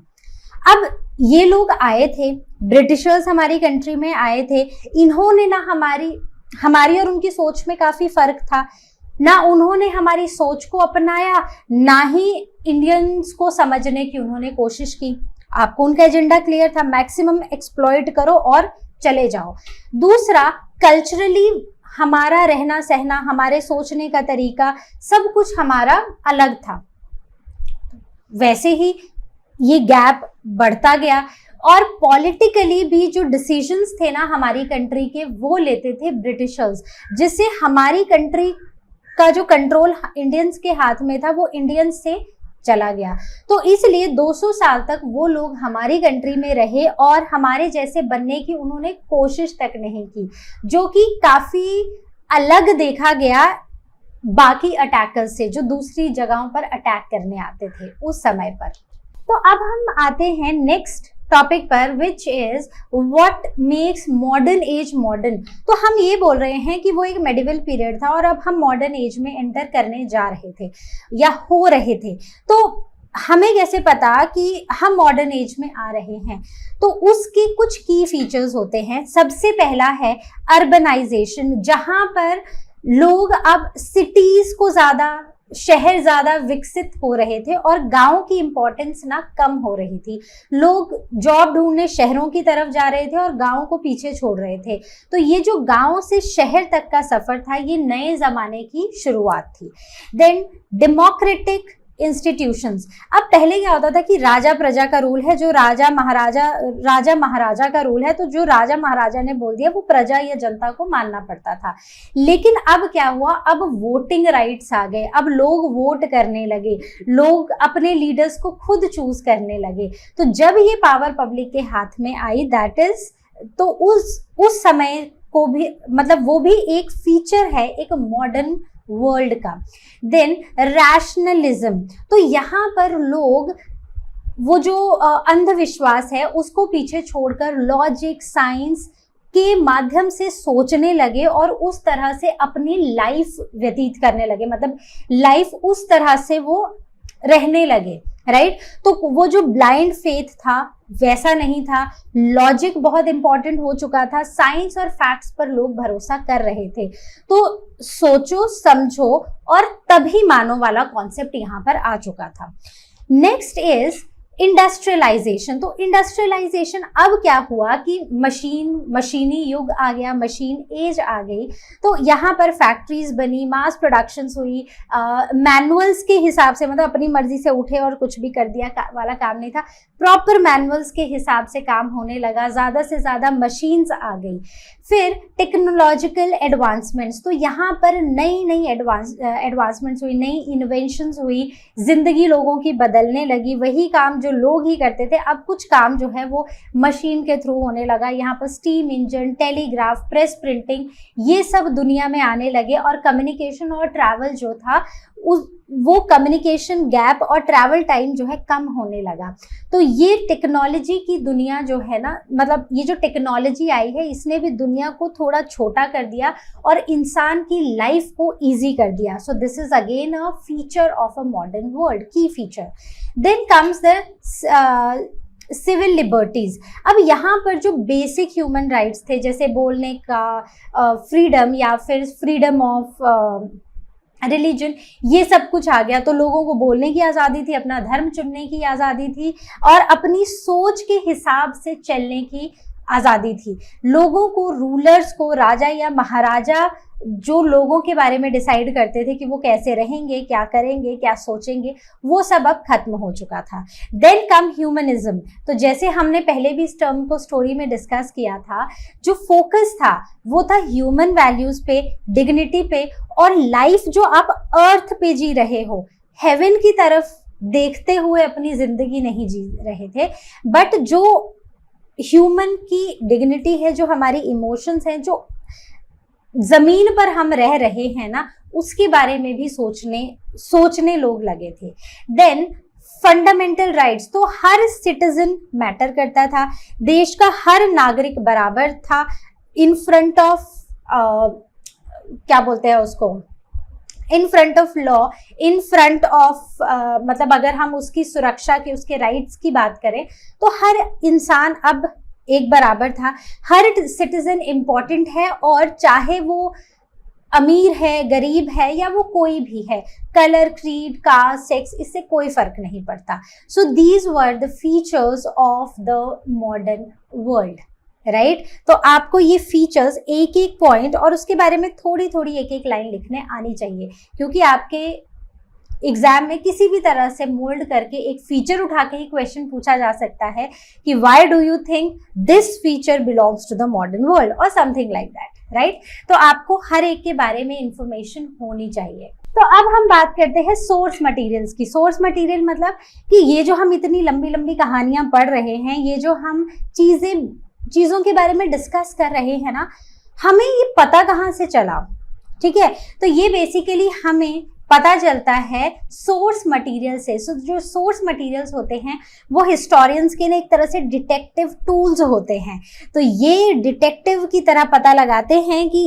अब ये लोग आए थे, ब्रिटिशर्स हमारी कंट्री में आए थे, इन्होंने ना हमारी और उनकी सोच में काफी फर्क था। ना उन्होंने हमारी सोच को अपनाया, ना ही इंडियंस को समझने की उन्होंने कोशिश की। आपको उनका एजेंडा क्लियर था, मैक्सिमम एक्सप्लॉइट करो और चले जाओ। दूसरा, कल्चरली हमारा रहना सहना, हमारे सोचने का तरीका, सब कुछ हमारा अलग था। वैसे ही ये गैप बढ़ता गया और पॉलिटिकली भी जो डिसीजंस थे ना हमारी कंट्री के, वो लेते थे ब्रिटिशर्स, जिससे हमारी कंट्री का जो कंट्रोल इंडियंस के हाथ में था वो इंडियंस से चला गया। तो इसलिए 200 साल तक वो लोग हमारी कंट्री में रहे और हमारे जैसे बनने की उन्होंने कोशिश तक नहीं की, जो कि काफी अलग देखा गया बाकी अटैकर्स से जो दूसरी जगहों पर अटैक करने आते थे उस समय पर। तो अब हम आते हैं नेक्स्ट टॉपिक पर, which is what makes modern age modern. तो हम ये बोल रहे हैं कि वो एक मेडिवल पीरियड था और अब हम मॉडर्न एज में एंटर करने जा रहे थे या हो रहे थे। तो हमें कैसे पता कि हम मॉडर्न एज में आ रहे हैं? तो उसके कुछ की फीचर्स होते हैं। सबसे पहला है अर्बनाइजेशन, जहां पर लोग अब सिटीज को ज्यादा, शहर ज्यादा विकसित हो रहे थे और गांव की इंपॉर्टेंस ना कम हो रही थी। लोग जॉब ढूंढने शहरों की तरफ जा रहे थे और गांव को पीछे छोड़ रहे थे। तो ये जो गांव से शहर तक का सफर था, ये नए जमाने की शुरुआत थी। Then democratic institutions. अब पहले क्या होता था कि राजा प्रजा का रूल है, जो राजा महाराजा का रूल है, तो जो राजा महाराजा ने बोल दिया वो प्रजा या जनता को मानना पड़ता था। लेकिन अब क्या हुआ? अब वोटिंग राइट्स आ गए, अब लोग वोट करने लगे, लोग अपने लीडर्स को खुद चूज करने लगे। तो जब ये पावर पब्लिक के हाथ में आई, दैट इज, तो उस समय को भी, मतलब वो भी एक फीचर है एक मॉडर्न वर्ल्ड का। देन रैशनलिज्म, तो यहाँ पर लोग वो जो अंधविश्वास है उसको पीछे छोड़कर लॉजिक साइंस के माध्यम से सोचने लगे और उस तरह से अपनी लाइफ व्यतीत करने लगे, मतलब लाइफ उस तरह से वो रहने लगे, राइट। तो वो जो ब्लाइंड फेथ था वैसा नहीं था, लॉजिक बहुत इंपॉर्टेंट हो चुका था, साइंस और फैक्ट्स पर लोग भरोसा कर रहे थे। तो सोचो समझो और तभी मानो वाला कॉन्सेप्ट यहाँ पर आ चुका था। Next is industrialisation. तो इंडस्ट्रियलाइजेशन अब क्या हुआ कि मशीनी युग आ गया, मशीन एज आ गई, तो यहाँ पर फैक्ट्रीज बनी, मास प्रोडक्शंस हुई, मैनुअल्स के हिसाब से, मतलब अपनी मर्जी से उठे और कुछ भी कर दिया वाला काम नहीं था, प्रॉपर मैनुअल्स के हिसाब से काम होने लगा, ज़्यादा से ज़्यादा मशीन्स आ गई। फिर टेक्नोलॉजिकल एडवांसमेंट्स, तो यहाँ पर नई नई एडवांसमेंट्स हुई, नई इन्वेंशंस हुई, जिंदगी लोगों की बदलने लगी, वही काम जो लोग ही करते थे अब कुछ काम जो है वो मशीन के थ्रू होने लगा। यहाँ पर steam engine, telegraph, press printing, ये सब दुनिया में आने लगे और कम्युनिकेशन और ट्रैवल जो था वो कम्युनिकेशन गैप और ट्रैवल टाइम जो है कम होने लगा। तो ये टेक्नोलॉजी की दुनिया जो है ना, मतलब ये जो टेक्नोलॉजी आई है इसने भी दुनिया को थोड़ा छोटा कर दिया और इंसान की लाइफ को इजी कर दिया। So this is again a feature of a modern world, की feature. Then comes the civil liberties. अब यहाँ पर जो बेसिक ह्यूमन राइट्स थे, जैसे बोलने का फ्रीडम या फिर फ्रीडम ऑफ रिलीजन, ये सब कुछ आ गया। तो लोगों को बोलने की आज़ादी थी, अपना धर्म चुनने की आज़ादी थी और अपनी सोच के हिसाब से चलने की आज़ादी थी। लोगों को, रूलर्स को, राजा या महाराजा जो लोगों के बारे में डिसाइड करते थे कि वो कैसे रहेंगे, क्या करेंगे, क्या सोचेंगे, वो सब अब खत्म हो चुका था। Then come humanism. तो जैसे हमने पहले भी इस टर्म को स्टोरी में डिस्कस किया था, जो फोकस था वो था ह्यूमन वैल्यूज पे, डिग्निटी पे, और लाइफ जो आप अर्थ पे जी रहे हो, हेवन की तरफ देखते हुए अपनी जिंदगी नहीं जी रहे थे, बट जो ह्यूमन की डिग्निटी है, जो हमारी इमोशंस हैं, जो जमीन पर हम रह रहे हैं ना, उसके बारे में भी सोचने लोग लगे थे। देन फंडामेंटल राइट्स, तो हर सिटीजन मैटर करता था, देश का हर नागरिक बराबर था इन फ्रंट ऑफ क्या बोलते हैं उसको, in front of law, in front of मतलब अगर हम उसकी सुरक्षा की, उसके राइट्स की बात करें तो हर इंसान अब एक बराबर था। हर सिटीजन इम्पॉर्टेंट है और चाहे वो अमीर है, गरीब है या वो कोई भी है, कलर, क्रीड, कास्ट, सेक्स, इससे कोई फर्क नहीं पड़ता। So these were the features of the modern world, right. तो आपको ये फीचर्स एक एक पॉइंट और उसके बारे में थोड़ी थोड़ी एक एक लाइन लिखने आनी चाहिए, क्योंकि आपके एग्जाम में किसी भी तरह से मोल्ड करके एक फीचर उठा के ही क्वेश्चन पूछा जा सकता है कि why do you think this feature belongs to the modern world और समथिंग लाइक दैट, राइट। तो आपको हर एक के बारे में इंफॉर्मेशन होनी चाहिए। तो अब हम बात करते हैं सोर्स मटेरियल्स की। सोर्स मटेरियल मतलब कि ये जो हम इतनी लंबी लंबी कहानियां पढ़ रहे हैं, ये जो हम चीज़ों के बारे में डिस्कस कर रहे हैं ना, हमें ये पता कहाँ से चला, ठीक है। तो ये बेसिकली हमें पता चलता है सोर्स मटेरियल से। सो जो सोर्स मटेरियल्स होते हैं वो हिस्टोरियंस के लिए एक तरह से डिटेक्टिव टूल्स होते हैं। तो ये डिटेक्टिव की तरह पता लगाते हैं कि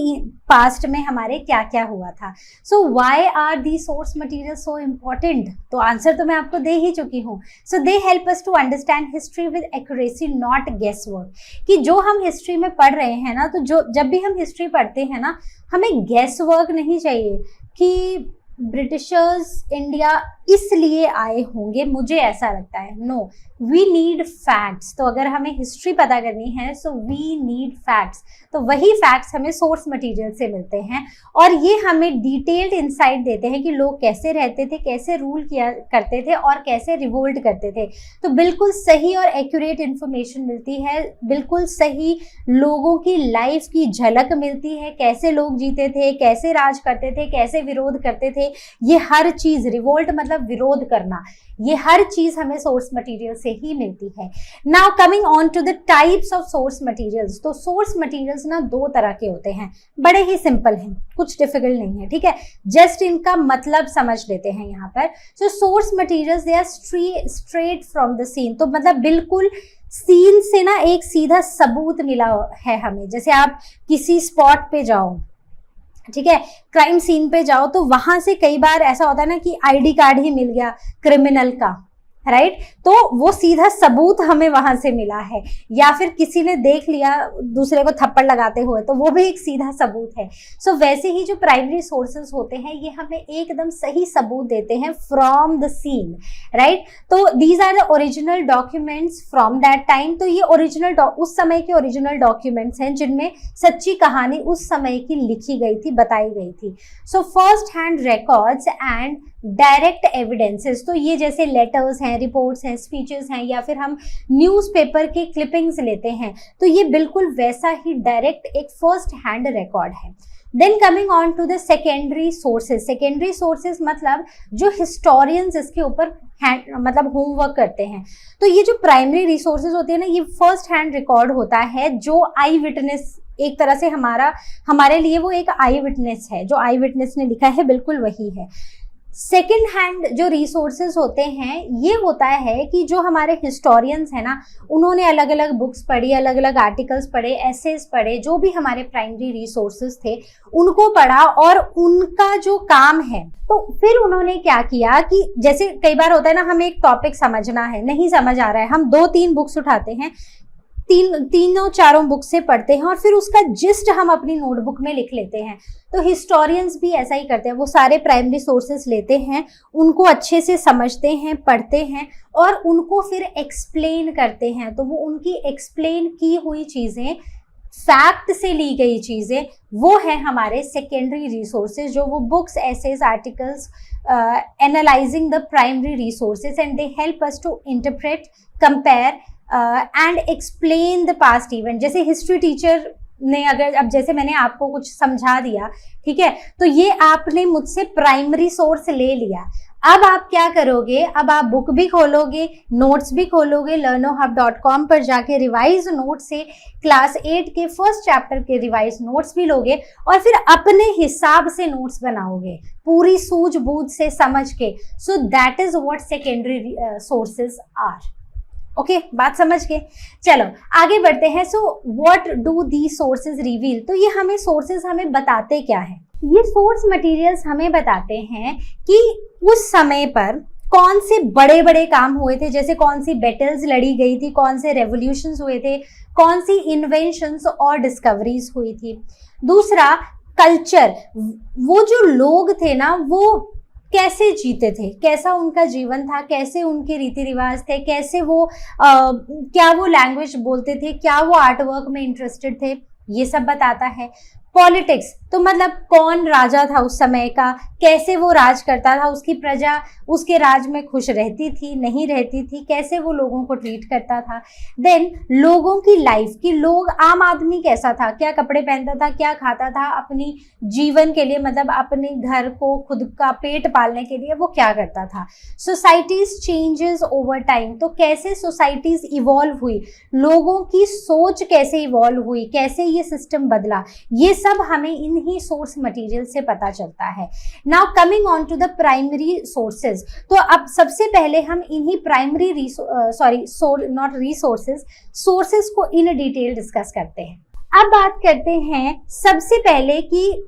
पास्ट में हमारे क्या क्या हुआ था। So why are the source material so important? तो आंसर तो मैं आपको दे ही चुकी हूँ। So they help us to understand history with accuracy, not guess work. कि जो हम हिस्ट्री में पढ़ रहे हैं ना, तो जब भी हम हिस्ट्री पढ़ते हैं ना, हमें गेस वर्क नहीं चाहिए कि ब्रिटिशर्स इंडिया इसलिए आए होंगे, मुझे ऐसा लगता है। No, we need facts. तो अगर हमें हिस्ट्री पता करनी है, सो वी नीड फैक्ट्स। तो वही फैक्ट्स हमें सोर्स मटेरियल से मिलते हैं और ये हमें डिटेल्ड इंसाइट देते हैं कि लोग कैसे रहते थे, कैसे रूल किया करते थे और कैसे रिवोल्ट करते थे। तो बिल्कुल सही और एक्यूरेट इंफॉर्मेशन मिलती है, बिल्कुल सही लोगों की लाइफ की झलक मिलती है, कैसे लोग जीते थे, कैसे राज करते थे, कैसे विरोध करते थे, थे, ये हर चीज, रिवोल्ट मतलब विरोध करना, ये हर चीज हमें सोर्स मटेरियल से ही मिलती है। Now coming on to the types of source materials. तो सोर्स मटेरियल्स ना दो तरह के होते हैं, बड़े ही सिंपल हैं, कुछ डिफिकल्ट नहीं है, ठीक है, जस्ट इनका मतलब समझ लेते हैं यहाँ पर। So source materials they are straight from the scene, तो मतलब बिल्कुल सीन से ना एक सीधा सबूत मिला है हमें। जैसे आप किसी स्पॉट पे जाओ, ठीक है, क्राइम सीन पे जाओ, तो वहां से कई बार ऐसा होता है ना कि आईडी कार्ड ही मिल गया क्रिमिनल का, राइट, तो वो सीधा सबूत हमें वहां से मिला है, या फिर किसी ने देख लिया दूसरे को थप्पड़ लगाते हुए, तो वो भी एक सीधा सबूत है। सो वैसे ही जो प्राइमरी सोर्सेज होते हैं ये हमें एकदम सही सबूत देते हैं फ्रॉम द सीन, राइट। तो these are the original documents from that time. तो ये ओरिजिनल उस समय के ओरिजिनल डॉक्यूमेंट्स हैं जिनमें सच्ची कहानी उस समय की लिखी गई थी, बताई गई थी। So first hand records and direct evidences, तो ये जैसे लेटर्स हैं, रिपोर्ट्स हैं, स्पीचेस हैं, या फिर हम न्यूज़पेपर के क्लिपिंग्स लेते हैं, तो ये बिल्कुल वैसा ही डायरेक्ट एक फर्स्ट हैंड रिकॉर्ड है। Then coming on to the secondary sources. Secondary sources मतलब जो हिस्टोरियंस इसके ऊपर मतलब होमवर्क करते हैं। तो ये जो प्राइमरी रिसोर्सेज होते हैं ना, ये फर्स्ट हैंड रिकॉर्ड होता है जो आई विटनेस, एक तरह से हमारे लिए वो एक आई विटनेस है, जो आई विटनेस ने लिखा है बिल्कुल वही है। सेकेंड हैंड जो रिसोर्सेज होते हैं ये होता है कि जो हमारे हिस्टोरियंस हैं ना, उन्होंने अलग अलग बुक्स पढ़ी, अलग अलग आर्टिकल्स पढ़े, एसेज पढ़े, जो भी हमारे प्राइमरी रिसोर्सेज थे उनको पढ़ा, और उनका जो काम है, तो फिर उन्होंने क्या किया कि जैसे कई बार होता है ना, हमें एक टॉपिक समझना है, नहीं समझ आ रहा है, हम 2-3 बुक्स उठाते हैं, तीनों चारों बुक से पढ़ते हैं और फिर उसका जिस्ट हम अपनी नोटबुक में लिख लेते हैं। तो हिस्टोरियंस भी ऐसा ही करते हैं, वो सारे प्राइमरी सोर्सेस लेते हैं, उनको अच्छे से समझते हैं, पढ़ते हैं और उनको फिर एक्सप्लेन करते हैं। तो वो उनकी एक्सप्लेन की हुई चीज़ें, फैक्ट से ली गई चीज़ें, वो है हमारे सेकेंडरी रिसोर्सेज, जो वो books, essays, articles analysing the primary resources and they help us to interpret, compare and explain the past event. जैसे हिस्ट्री टीचर ने अगर, अब जैसे मैंने आपको कुछ समझा दिया, ठीक है, तो ये आपने मुझसे प्राइमरी सोर्स ले लिया, अब आप क्या करोगे, अब आप बुक भी खोलोगे, नोट्स भी खोलोगे, learnohub.com पर जाके रिवाइज नोट से क्लास 8 के फर्स्ट चैप्टर के रिवाइज नोट्स भी लोगे और फिर अपने हिसाब से नोट्स बनाओगे, पूरी सूझबूझ से समझ के। So that is what secondary sources are. Okay, बात समझ गए। चलो आगे बढ़ते हैं। So what do the sources reveal, तो ये हमें सोर्सेज हमें बताते क्या है, ये सोर्स मटेरियल्स हमें बताते हैं कि उस समय पर कौन से बड़े बड़े काम हुए थे, जैसे कौन सी बैटल्स लड़ी गई थी, कौन से रेवोल्यूशंस हुए थे, कौन सी इन्वेंशंस और डिस्कवरीज हुई थी। दूसरा कल्चर, वो जो लोग थे ना वो कैसे जीते थे, कैसा उनका जीवन था, कैसे उनके रीति रिवाज थे, कैसे वो क्या वो लैंग्वेज बोलते थे, क्या वो आर्ट वर्क में इंटरेस्टेड थे, ये सब बताता है। पॉलिटिक्स, तो मतलब कौन राजा था उस समय का, कैसे वो राज करता था, उसकी प्रजा उसके राज में खुश रहती थी, नहीं रहती थी, कैसे वो लोगों को ट्रीट करता था। देन लोगों की लाइफ की, लोग, आम आदमी कैसा था, क्या कपड़े पहनता था, क्या खाता था, अपनी जीवन के लिए, मतलब अपने घर को, खुद का पेट पालने के लिए वो क्या करता था। सोसाइटीज चेंजेस ओवर टाइम, तो कैसे सोसाइटीज इवॉल्व हुई, लोगों की सोच कैसे इवॉल्व हुई, कैसे ये सिस्टम बदला, ये सब हमें इन्हीं सोर्स मटेरियल से पता चलता है। Now coming on to the primary sources, तो अब सबसे पहले हम इन्हीं प्राइमरी सोर्सेज को इन डिटेल डिस्कस करते हैं। अब बात करते हैं सबसे पहले कि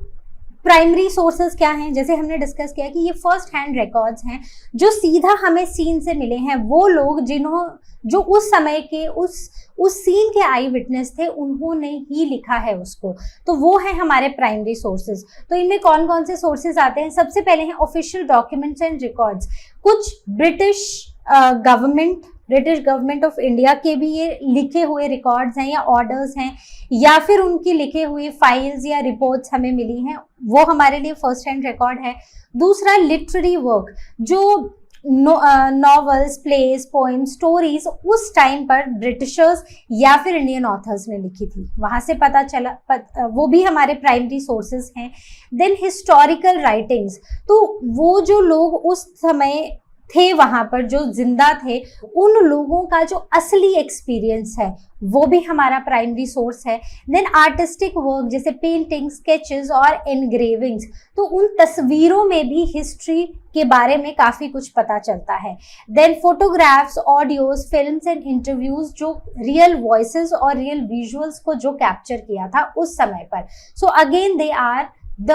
प्राइमरी सोर्सेज क्या हैं। जैसे हमने डिस्कस किया कि ये फर्स्ट हैंड रिकॉर्ड्स हैं जो सीधा हमें सीन से मिले हैं, वो लोग जो उस समय के उस सीन के आई विटनेस थे, उन्होंने ही लिखा है उसको, तो वो है हमारे प्राइमरी सोर्सेज। तो इनमें कौन कौन से सोर्सेज आते हैं, सबसे पहले हैं ऑफिशियल डॉक्यूमेंट्स एंड रिकॉर्ड्स। कुछ ब्रिटिश गवर्नमेंट ऑफ इंडिया के भी ये लिखे हुए रिकॉर्ड्स हैं या ऑर्डर्स हैं, या फिर उनकी लिखे हुई फाइल्स या रिपोर्ट्स हमें मिली हैं, वो हमारे लिए फर्स्ट हैंड रिकॉर्ड है। दूसरा लिटरेरी वर्क, जो नॉवेल्स, प्लेस, पोएम, स्टोरीज उस टाइम पर ब्रिटिशर्स या फिर इंडियन ऑथर्स ने लिखी थी, वहां से पता चला, वो भी हमारे प्राइमरी सोर्सेज हैं। देन हिस्टोरिकल राइटिंग्स, तो वो जो लोग उस समय थे वहां पर, जो जिंदा थे, उन लोगों का जो असली एक्सपीरियंस है वो भी हमारा प्राइमरी सोर्स है। देन आर्टिस्टिक वर्क जैसे पेंटिंग, स्केचेस और एनग्रेविंग्स, तो उन तस्वीरों में भी हिस्ट्री के बारे में काफी कुछ पता चलता है। देन photographs, audios, films and interviews, जो रियल वॉइसेस और रियल विजुअल्स को जो कैप्चर किया था उस समय पर। So again they are the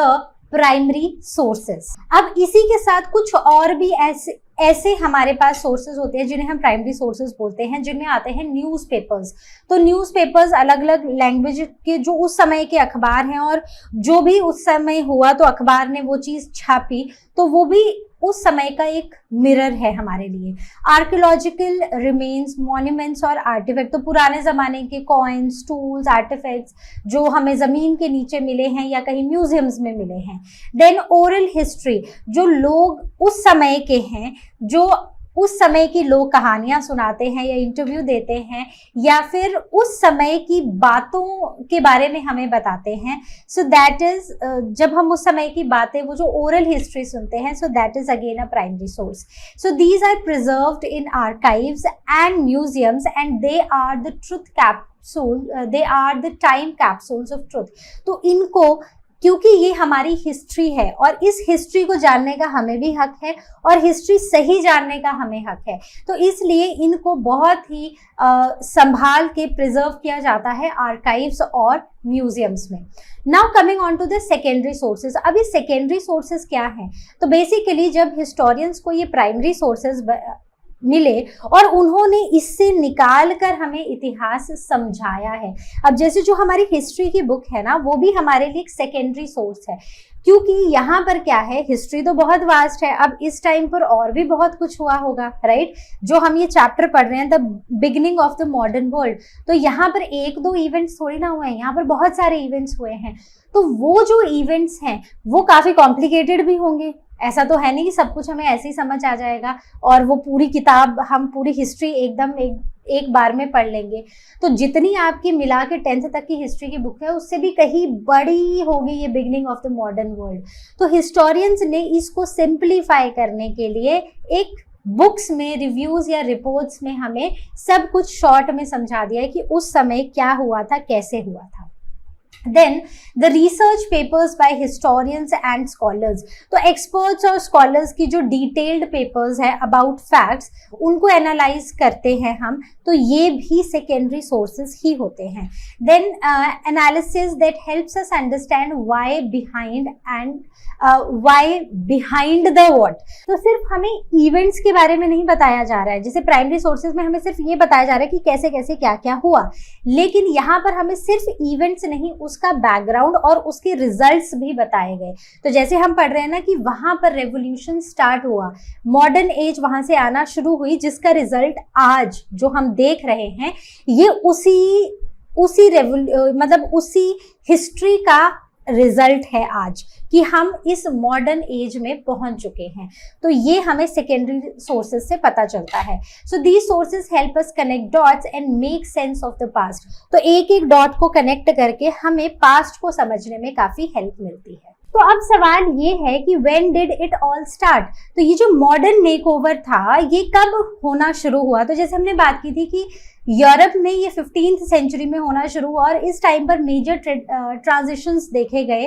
primary sources. अब इसी के साथ कुछ और भी ऐसे हमारे पास सोर्सेज होते हैं जिन्हें हम प्राइमरी सोर्सेज बोलते हैं, जिनमें आते हैं न्यूज़पेपर्स। तो न्यूज़पेपर्स अलग अलग लैंग्वेज के जो उस समय के अखबार हैं, और जो भी उस समय हुआ तो अखबार ने वो चीज़ छापी, तो वो भी उस समय का एक मिरर है हमारे लिए। आर्कियोलॉजिकल रिमेन्स, मॉन्यूमेंट्स और आर्टिफैक्ट, तो पुराने ज़माने के कॉइन्स, टूल्स, आर्टिफैक्ट्स जो हमें ज़मीन के नीचे मिले हैं या कहीं म्यूजियम्स में मिले हैं। देन ओरल हिस्ट्री, जो लोग उस समय के हैं, जो उस समय की लोग कहानियां सुनाते हैं या इंटरव्यू देते हैं या फिर उस समय की बातों के बारे में हमें बताते हैं। सो दैट इज, जब हम उस समय की बातें, वो जो ओरल हिस्ट्री सुनते हैं, so that is again a primary source. So these are preserved in archives and museums and they are the truth capsule, they are the time capsules of truth. तो इनको, क्योंकि ये हमारी हिस्ट्री है और इस हिस्ट्री को जानने का हमें भी हक है और हिस्ट्री सही जानने का हमें हक है, तो इसलिए इनको बहुत ही संभाल के प्रिजर्व किया जाता है आर्काइव्स और म्यूजियम्स में। Now coming on to the secondary sources. अब ये सेकेंडरी सोर्सेज क्या हैं? तो बेसिकली जब हिस्टोरियंस को ये प्राइमरी सोर्सेज मिले और उन्होंने इससे निकाल कर हमें इतिहास समझाया है। अब जैसे जो हमारी हिस्ट्री की बुक है ना, वो भी हमारे लिए एक सेकेंडरी सोर्स है, क्योंकि यहाँ पर क्या है, हिस्ट्री तो बहुत वास्ट है। अब इस टाइम पर और भी बहुत कुछ हुआ होगा, राइट? जो हम ये चैप्टर पढ़ रहे हैं, the beginning of the modern world, तो यहाँ पर एक दो इवेंट्स थोड़ी ना हुए हैं, यहाँ पर बहुत सारे इवेंट्स हुए हैं। तो वो जो इवेंट्स हैं वो काफी कॉम्प्लिकेटेड भी होंगे, ऐसा तो है नहीं कि सब कुछ हमें ऐसे ही समझ आ जाएगा और वो पूरी किताब, हम पूरी हिस्ट्री एकदम एक बार में पढ़ लेंगे। तो जितनी आपकी मिला के 10th तक की हिस्ट्री की बुक है, उससे भी कहीं बड़ी होगी ये beginning of the modern world. तो हिस्टोरियंस ने इसको सिंप्लीफाई करने के लिए एक बुक्स में, रिव्यूज या रिपोर्ट्स में हमें सब कुछ शॉर्ट में समझा दिया है कि उस समय क्या हुआ था, कैसे हुआ था। Then the research papers by historians and scholars, तो experts और scholars की जो detailed papers है about facts, उनको analyze करते हैं हम, तो ये भी secondary sources ही होते हैं। Then analysis that helps us understand why behind the what, तो सिर्फ हमें events के बारे में नहीं बताया जा रहा है, जैसे primary sources में हमें सिर्फ ये बताया जा रहा है कि कैसे कैसे क्या क्या हुआ, लेकिन यहाँ पर हमें सिर्फ events नहीं, उसका बैकग्राउंड और उसके रिजल्ट्स भी बताए गए। तो जैसे हम पढ़ रहे हैं ना कि वहां पर रेवोल्यूशन स्टार्ट हुआ, मॉडर्न एज वहां से आना शुरू हुई, जिसका रिजल्ट आज जो हम देख रहे हैं, ये उसी हिस्ट्री का रिजल्ट है आज, कि हम इस मॉडर्न एज में पहुंच चुके हैं। तो ये हमें सेकेंडरी सोर्सेज से पता चलता है। So these sources help us connect dots and make sense of the past. तो एक एक डॉट को कनेक्ट करके हमें पास्ट को समझने में काफी हेल्प मिलती है। तो अब सवाल ये है कि when did it all start, तो ये जो मॉडर्न मेकओवर था ये कब होना शुरू हुआ? तो जैसे हमने बात की थी कि यूरोप में ये 15th सेंचुरी में होना शुरू हुआ और इस टाइम पर मेजर ट्रांजिशंस देखे गए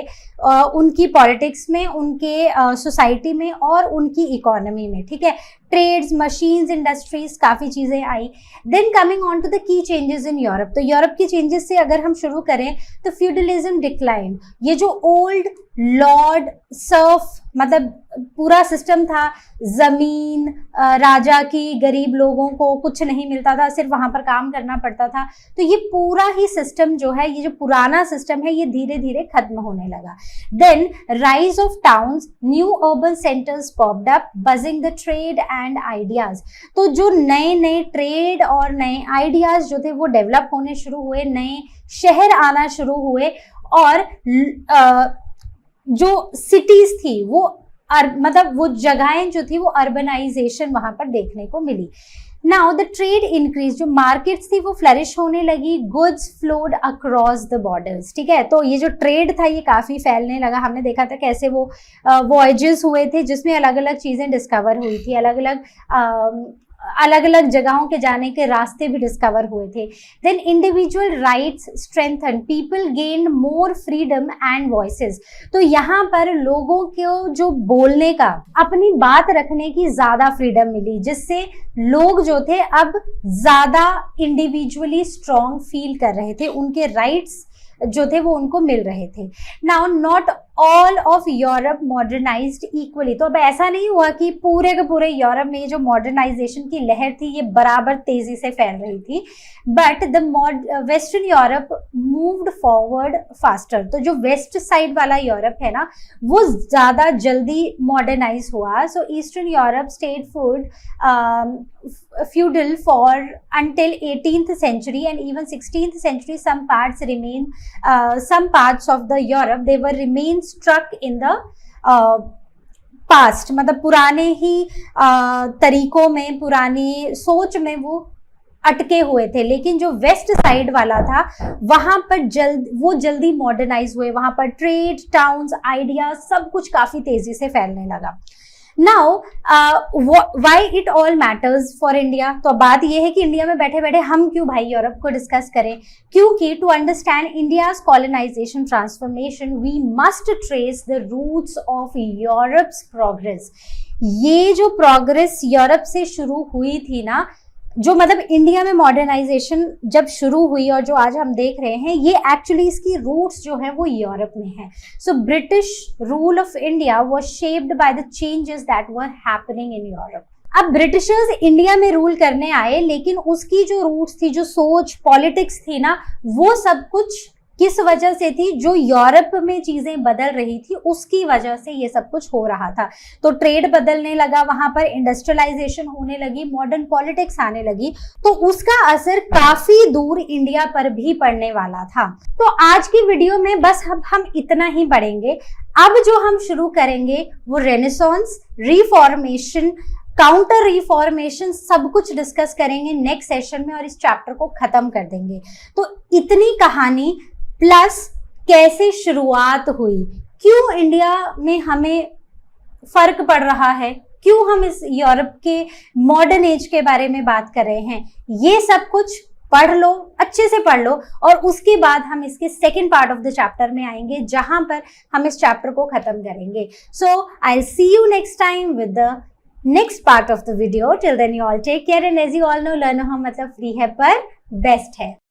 उनकी पॉलिटिक्स में, उनके सोसाइटी में और उनकी इकोनॉमी में, ठीक है। ट्रेड्स, मशीन्स, इंडस्ट्रीज, काफ़ी चीज़ें आई। Then coming on to the की चेंजेस इन यूरोप, तो यूरोप की चेंजेस से अगर हम शुरू करें तो फ्यूडलिज्म डिक्लाइन, ये जो ओल्ड लॉर्ड सर्फ मतलब पूरा सिस्टम था, जमीन राजा की, गरीब लोगों को कुछ नहीं मिलता था, सिर्फ वहां पर काम करना पड़ता था, तो ये पूरा ही सिस्टम जो है, ये जो पुराना सिस्टम है, ये धीरे धीरे खत्म होने लगा। Then rise of towns, new urban centres popped up, buzzing the trade and ideas, तो जो नए नए ट्रेड और नए आइडियाज जो थे वो डेवलप होने शुरू हुए, नए शहर आना शुरू हुए और जो सिटीज थी वो मतलब वो जगहें जो थी वो अर्बनाइजेशन वहां पर देखने को मिली। नाउ द ट्रेड इंक्रीज, जो मार्केट्स थी वो फ्लरिश होने लगी, goods flowed across the borders, ठीक है। तो ये जो ट्रेड था ये काफी फैलने लगा। हमने देखा था कैसे वो वॉयजेस हुए थे जिसमें अलग अलग चीजें डिस्कवर हुई थी, अलग अलग जगहों के जाने के रास्ते भी डिस्कवर हुए थे। Then individual rights strengthen, people gain more freedom and voices. तो यहाँ पर लोगों को जो बोलने का, अपनी बात रखने की ज्यादा फ्रीडम मिली, जिससे लोग जो थे अब ज्यादा इंडिविजुअली स्ट्रॉन्ग फील कर रहे थे, उनके राइट्स जो थे वो उनको मिल रहे थे। Now not all of Europe modernised equally, तो अब ऐसा नहीं हुआ कि पूरे के पूरे यूरोप में जो मॉडर्नाइजेशन की लहर थी ये बराबर तेजी से फैल रही थी, but the western Europe moved forward faster. तो जो वेस्ट साइड वाला यूरोप है ना वो ज्यादा जल्दी मॉडर्नाइज हुआ। So eastern Europe stayed feudal for until 18th century and even 16th century. Some parts of the Europe they were remain struck in the past, मतलब पुराने ही तरीकों में, पुरानी सोच में वो अटके हुए थे। लेकिन जो वेस्ट साइड वाला था वहां पर जल्दी मॉडर्नाइज हुए, वहां पर ट्रेड, टाउन्स, आइडिया सब कुछ काफी तेजी से फैलने लगा। Now why it all matters for India, तो बात यह है कि इंडिया में बैठे बैठे हम क्यों भाई यूरोप को डिस्कस करें, क्योंकि to understand India's colonisation transformation we must trace the roots of Europe's progress. ये जो प्रोग्रेस यूरोप से शुरू हुई थी ना, जो मतलब इंडिया में मॉडर्नाइजेशन जब शुरू हुई और जो आज हम देख रहे हैं, ये एक्चुअली इसकी रूट्स जो है वो यूरोप में है। So British rule of India was shaped by the changes that were happening in Europe. अब ब्रिटिशर्स इंडिया में रूल करने आए, लेकिन उसकी जो रूट्स थी, जो सोच, पॉलिटिक्स थी ना, वो सब कुछ किस वजह से थी, जो यूरोप में चीजें बदल रही थी उसकी वजह से ये सब कुछ हो रहा था। तो ट्रेड बदलने लगा, वहां पर इंडस्ट्रियलाइजेशन होने लगी, मॉडर्न पॉलिटिक्स आने लगी, तो उसका असर काफी दूर इंडिया पर भी पड़ने वाला था। तो आज की वीडियो में बस अब हम इतना ही पढ़ेंगे। अब जो हम शुरू करेंगे वो रेनेसांस, रिफॉर्मेशन, काउंटर रिफॉर्मेशन, सब कुछ डिस्कस करेंगे नेक्स्ट सेशन में और इस चैप्टर को खत्म कर देंगे। तो इतनी कहानी प्लस कैसे शुरुआत हुई, क्यों इंडिया में हमें फर्क पड़ रहा है, क्यों हम इस यूरोप के मॉडर्न एज के बारे में बात कर रहे हैं, ये सब कुछ पढ़ लो, अच्छे से पढ़ लो, और उसके बाद हम इसके second part of the chapter में आएंगे जहां पर हम इस चैप्टर को खत्म करेंगे। So I will see you next time with the next part of the video. Till then you all take care and as you all know, learn हम मतलब फ्री है पर बेस्ट है।